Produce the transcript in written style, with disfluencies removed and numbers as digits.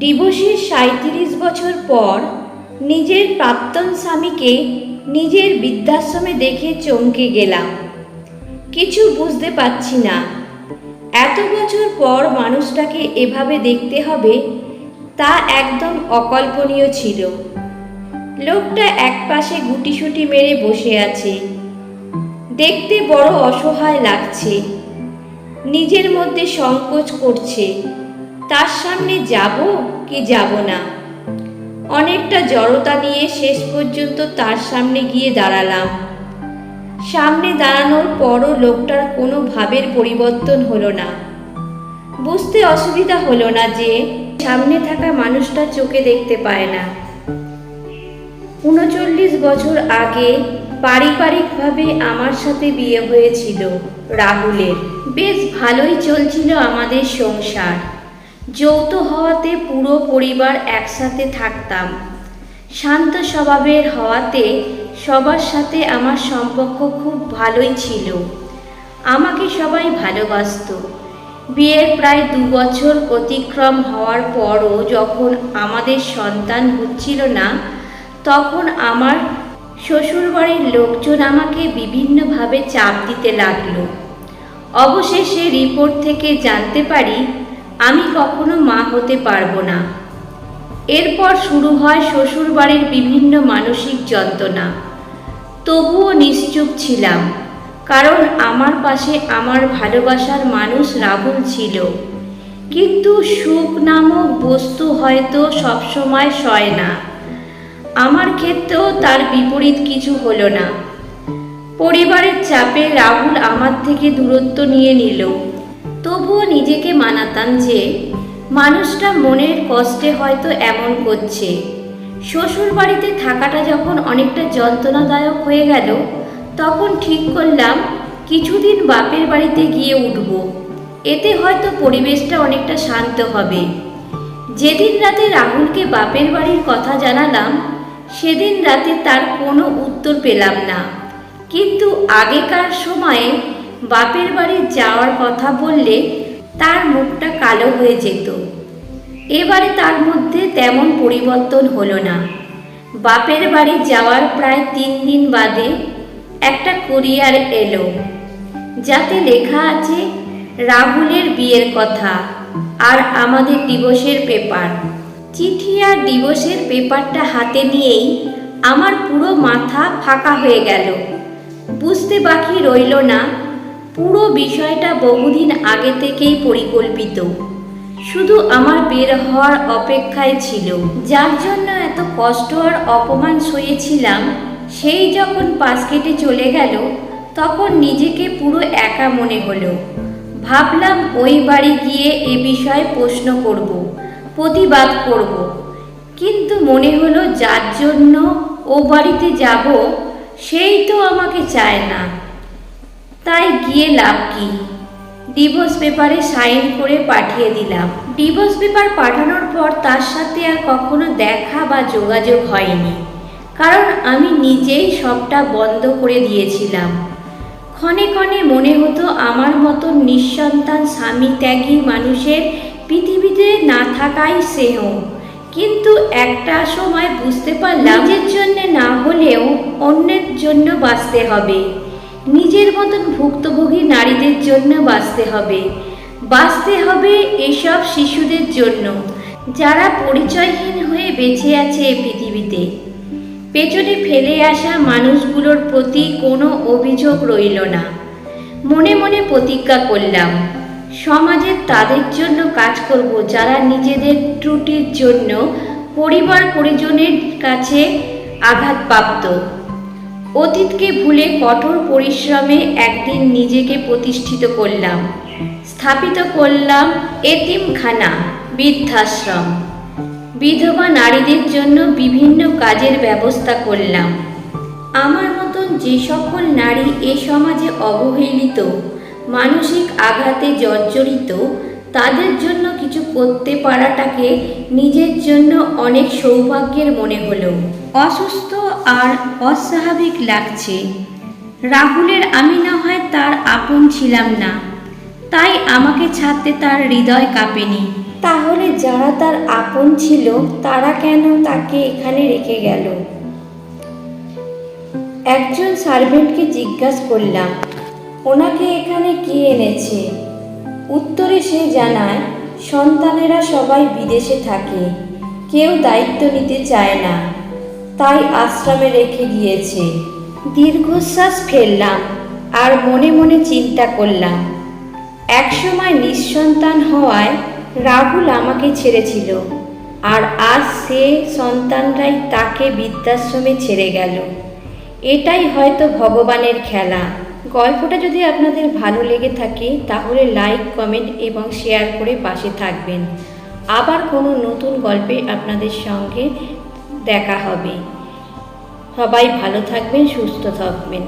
ডিভোর্সের ৩৭ বছর পর নিজের প্রাক্তন স্বামীকে নিজের বৃদ্ধাশ্রমে দেখে চমকে গেলাম। কিছু বুঝতে পারছি না, এত বছর পর মানুষটাকে এভাবে দেখতে হবে তা একদম অকল্পনীয় ছিল। লোকটা একপাশে গুটিসুটি মেরে বসে আছে, দেখতে বড় অসহায় লাগছে। নিজের মধ্যে সংকোচ করছে, তার সামনে যাব কি যাব না। অনেকটা জড়তা নিয়ে শেষ পর্যন্ত তার সামনে গিয়ে দাঁড়ালাম। সামনে দাঁড়ানোর পরও লোকটার কোনো ভাবের পরিবর্তন হলো না। বুঝতে অসুবিধা হলো না যে সামনে থাকা মানুষটা চোখে দেখতে পায় না। ৩৯ বছর আগে পারিবারিকভাবে আমার সাথে বিয়ে হয়েছিল রাহুলের। বেশ ভালোই চলছিল আমাদের সংসার। যৌথ হওয়াতে পুরো পরিবার একসাথে থাকতাম। শান্ত স্বভাবের হওয়াতে সবার সাথে আমার সম্পর্ক খুব ভালোই ছিল। আমাকে সবাই ভালোবাসতো। বিয়ের প্রায় ২ বছর অতিক্রম হওয়ার পরও যখন আমাদের সন্তান হচ্ছিল না, তখন আমার শ্বশুরবাড়ির লোকজন আমাকে বিভিন্নভাবে চাপ দিতে লাগলো। অবশেষে রিপোর্ট থেকে জানতে পারি আমি কখনো মা হতে পারবো না। এরপর শুরু হয় শ্বশুরবাড়ির বিভিন্ন মানসিক যন্ত্রণা। তবুও নিশ্চুপ ছিলাম, কারণ আমার পাশে আমার ভালোবাসার মানুষ রাহুল ছিল। কিন্তু সুখ নামক বস্তু হয়তো সবসময় সয় না। আমার ক্ষেত্রেও তার বিপরীত কিছু হলো না। পরিবারের চাপে রাহুল আমার থেকে দূরত্ব নিয়ে নিল। তবুও নিজেকে মানাতাম যে মানুষটা মনের কষ্টে হয়তো এমন করছে। শ্বশুর বাড়িতে থাকাটা যখন অনেকটা যন্ত্রণাদায়ক হয়ে গেল, তখন ঠিক করলাম কিছুদিন বাপের বাড়িতে গিয়ে উঠব। এতে হয়তো পরিবেশটা অনেকটা শান্ত হবে। যেদিন রাতে রাহুলকে বাপের বাড়ির কথা জানালাম, সেদিন রাতে তার কোনো উত্তর পেলাম না। কিন্তু আগেকার সময়ে বাপের বাড়ি যাওয়ার কথা বললে তার মুখটা কালো হয়ে যেত। এবারে তার মধ্যে তেমন পরিবর্তন হলো না। বাপের বাড়ি যাওয়ার প্রায় ৩ দিন বাদে একটা কুরিয়ার এলো, যাতে লেখা আছে রাহুলের বিয়ের কথা আর আমাদের ডিভোর্সের পেপার। চিঠি আর ডিভোর্সের পেপারটা হাতে নিয়েই আমার পুরো মাথা ফাঁকা হয়ে গেল। বুঝতে বাকি রইল না, পুরো বিষয়টা বহুদিন আগে থেকেই পরিকল্পিত, শুধু আমার বের হওয়ার অপেক্ষায় ছিল। যার জন্য এত কষ্ট আর অপমান সয়েছিলাম, সেই যখন পাশ কেটে চলে গেল, তখন নিজেকে পুরো একা মনে হলো। ভাবলাম ওই বাড়ি গিয়ে এ বিষয়ে প্রশ্ন করব, প্রতিবাদ করব, কিন্তু মনে হলো যার জন্য ও বাড়িতে যাব সেই তো আমাকে চায় না, তাই গিয়ে লাভ কি। ডিভোর্স পেপারে সাইন করে পাঠিয়ে দিলাম। ডিভোর্স পেপার পাঠানোর পর তার সাথে আর কখনো দেখা বা যোগাযোগ হয়নি, কারণ আমি নিজেই সবটা বন্ধ করে দিয়েছিলাম। ক্ষণে ক্ষণে মনে হতো আমার মতো নিঃসন্তান স্বামী ত্যাগী মানুষের পৃথিবীতে না থাকাই শ্রেয়। কিন্তু একটা সময় বুঝতে পারলাম নিজের জন্য না হলেও অন্যের জন্য বাঁচতে হবে। নিজের মতন ভুক্তভোগী নারীদের জন্য বাঁচতে হবে। বাঁচতে হবে এসব শিশুদের জন্য যারা পরিচয়হীন হয়ে বেঁচে আছে এ পৃথিবীতে। পেছনে ফেলে আসা মানুষগুলোর প্রতি কোনো অভিযোগ রইল না। মনে মনে প্রতিজ্ঞা করলাম সমাজে তাদের জন্য কাজ করব যারা নিজেদের ত্রুটির জন্য পরিবার পরিজনের কাছে আঘাতপ্রাপ্ত। অতীতকে ভুলে কঠোর পরিশ্রমে একদিন নিজেকে প্রতিষ্ঠিত করলাম। স্থাপিত করলাম এতিমখানা, বৃদ্ধাশ্রম, বিধবা নারীদের জন্য বিভিন্ন কাজের ব্যবস্থা করলাম। আমার মতন যে সকল নারী এ সমাজে অবহেলিত, মানসিক আঘাতে জর্জরিত, তাদের জন্য কিছু করতে পারাটাকে নিজের জন্য অনেক সৌভাগ্যের মনে হলো। অসুস্থ আর অস্বাভাবিক লাগছে। রাহুলের আমি না হয় তার আপন ছিলাম না, তাই আমাকে ছাড়তে তার হৃদয় কাঁপেনি। তাহলে যারা তার আপন ছিল তারা কেন তাকে এখানে রেখে গেল? একজন সার্ভেন্টকে জিজ্ঞাসা করলাম, ওনাকে এখানে কে এনেছে? উত্তরে সে জানায়, সন্তানেরা সবাই বিদেশে থাকে, কেউ দায়িত্ব নিতে চায় না, তাই আশ্রমে রেখে গিয়েছে। দীর্ঘশ্বাস ফেললাম আর মনে মনে চিন্তা করলাম, একসময় নিঃসন্তান হওয়ায় রাহুল আমাকে ছেড়েছিল, আর আজ সে সন্তানরাই তাকে বৃদ্ধাশ্রমে ছেড়ে গেল। এটাই হয়তো ভগবানের খেলা। গল্পটা যদি আপনাদের ভালো লেগে থাকে তাহলে লাইক, কমেন্ট এবং শেয়ার করে পাশে থাকবেন। আবার কোনো নতুন গল্পে আপনাদের সঙ্গে দেখা হবে। সবাই ভালো থাকবেন, সুস্থ থাকবেন।